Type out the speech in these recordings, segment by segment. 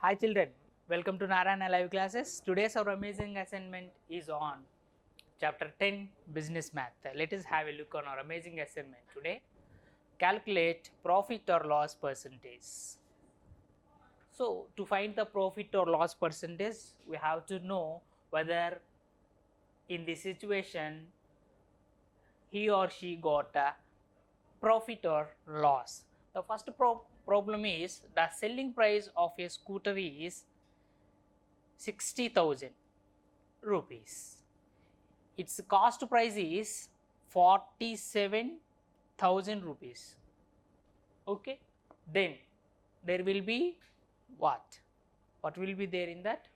Hi children, welcome to Narayana Live Classes. Today's our amazing assignment is on Chapter 10 Business Math. Let us have a look on our amazing assignment today. Calculate profit or loss percentage. So to find the profit or loss percentage, we have to know whether in this situation he or she got a profit or loss. The first problem is the selling price of a scooter is 60,000 rupees. Its cost price is 47,000 rupees. Okay, then there will be what will be there in that?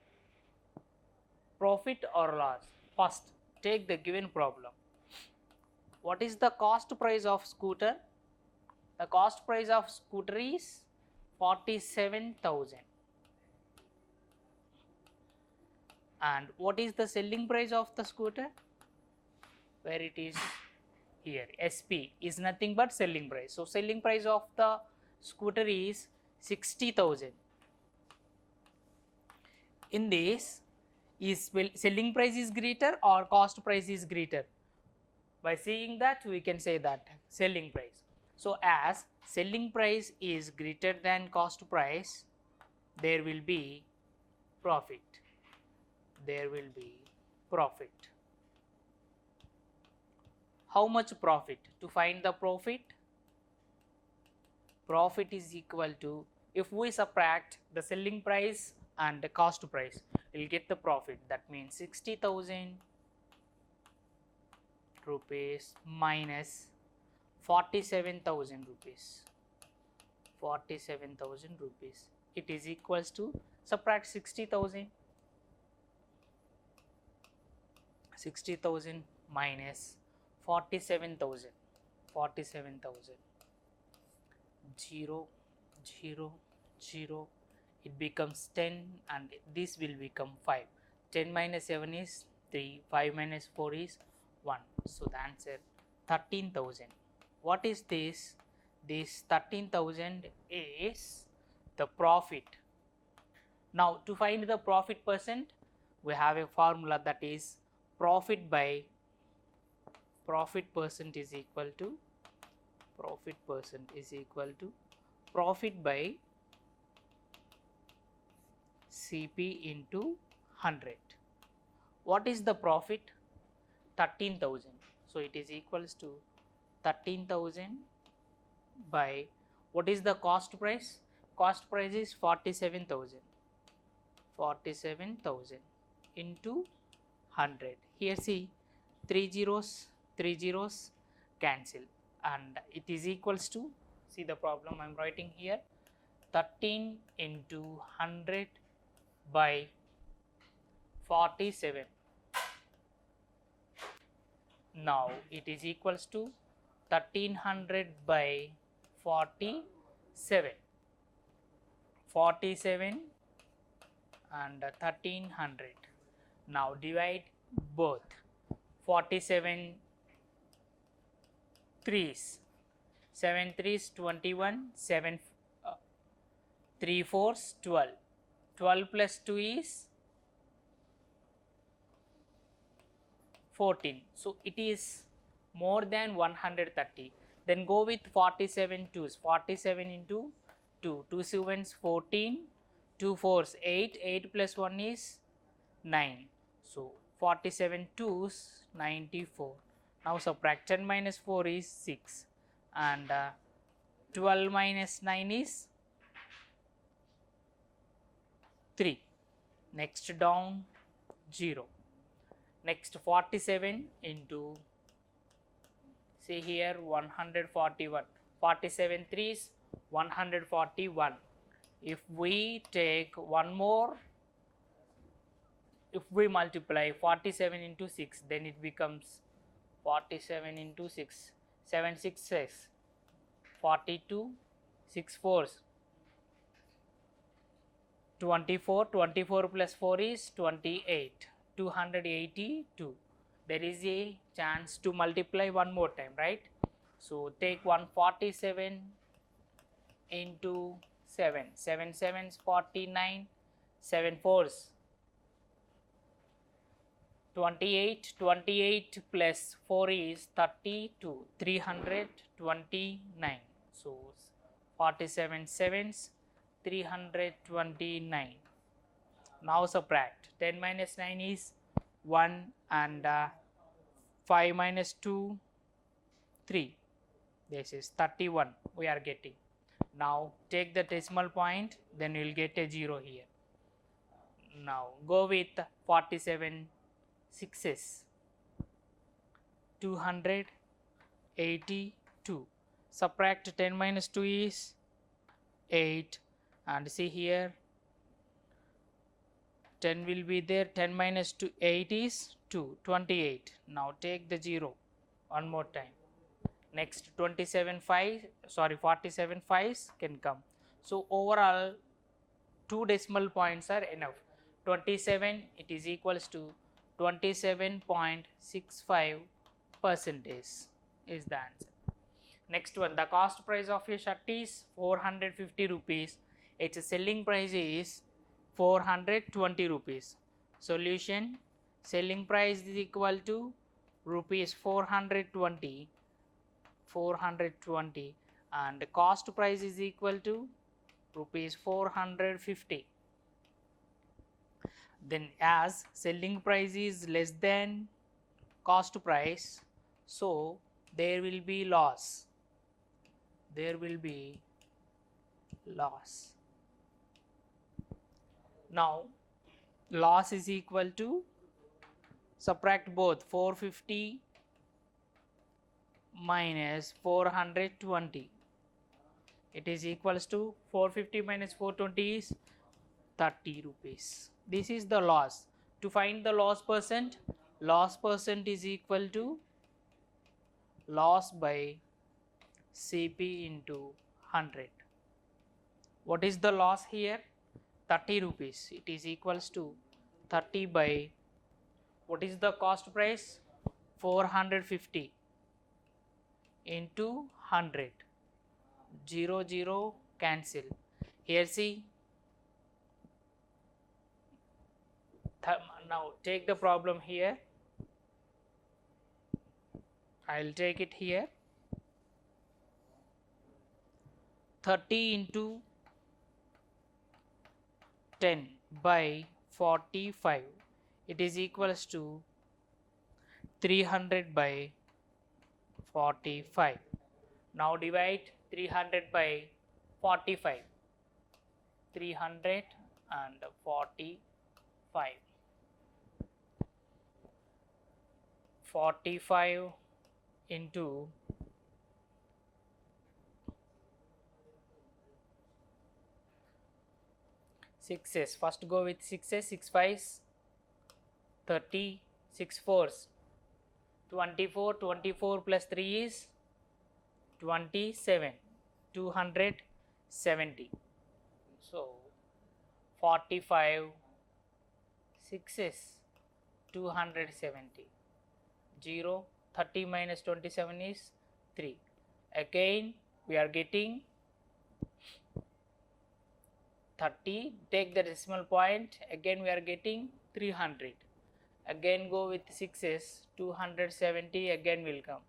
Profit or loss. First, take the given problem. What is the cost price of scooter? The cost price of scooter is 47,000. And what is the selling price of the scooter? Where it is here, SP is nothing but selling price. So selling price of the scooter is 60,000. In this, is selling price is greater or cost price is greater? By seeing that, we can say that selling price. So as selling price is greater than cost price, there will be profit. There will be profit. How much profit? To find the profit, profit is equal to, if we subtract the selling price and the cost price, we will get the profit. That means 60,000 rupees minus 47,000 rupees. 47,000 rupees. It is equals to, subtract 60,000. 60,000 minus 47,000. 47,000. 0, 0, 0. It becomes 10 and this will become 5. 10 minus 7 is 3. 5 minus 4 is 1. So the answer 13,000. What is this? This 13,000 is the profit. Now to find the profit percent, we have a formula, that is profit by profit percent is equal to profit by CP into 100. What is the profit? 13,000. So it is equals to 13,000 by, what is the cost price? Cost price is 47,000. 47,000 into 100. Here see, 3 zeros cancel and it is equals to, see the problem I am writing here, 13 into 100 by 47. Now it is equals to 1300 by 47. 47 and 1300. Now divide both. 47 threes. 7 threes 21. 7 3 fours 12. 12 plus 2 is 14. So it is more than 130. Then go with 47 twos. 47 into 2. 2 sevens 14. 2 fours 8. 8 plus 1 is 9. So 47 twos 94. Now subtract 10 minus 4 is 6 and 12 minus 9 is 3. Next down 0. Next 47 into, see here 141. 47 threes 141. If we take one more, if we multiply 47 into 6, then it becomes 47 into 6. 7 6s 42. 6 fours 24. 24 plus 4 is 28. 282. There is a chance to multiply one more time, right? So take 147 into 7. 7 sevens 49. 7 fours 28, 28 plus 4 is 32, 329. So 47 sevens, 329. Now subtract. 10 minus 9 is 1 and 5 minus 2, 3. This is 31 we are getting. Now take the decimal point, then you will get a 0 here. Now go with 47 sixes, 282. Subtract 10 minus 2 is 8, and see here 10 will be there. 10 minus 2, 8 is 2, 28. Now take the 0 one more time. Next 47 fives can come. So overall 2 decimal points are enough. 27, it is equals to 27.65% is the answer. Next one, the cost price of a shirt is 450 rupees. Its selling price is 420 rupees. Solution, selling price is equal to rupees 420 and cost price is equal to rupees 450. Then as selling price is less than cost price, so there will be loss. Now loss is equal to, subtract both, 450 minus 420. It is equals to 450 minus 420 is 30 rupees. This is the loss. To find the loss percent is equal to loss by CP into 100. What is the loss here? 30 rupees. It is equals to 30 by, what is the cost price? 450 into 100. 0, 0 cancel. Here see, now take the problem here. I will take it here. 30 into 10 by 45. It is equals to 300 by 45. Now divide 300 by 45. 345. 45 into 6s. First go with 6s. 6 5s 30, 6 4s 24. 24 plus 3 is 27. 270. So 45 6s 270. 0. 30 minus 27 is 3. Again we are getting 30. Take the decimal point. Again we are getting 300. Again go with 6s. 270 again will come.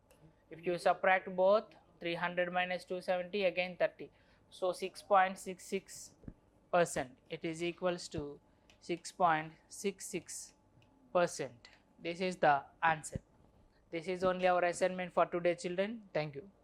If you subtract both, 300 minus 270 again 30. So 6.66%. It is equals to 6.66%. This is the answer. This is only our assignment for today, children. Thank you.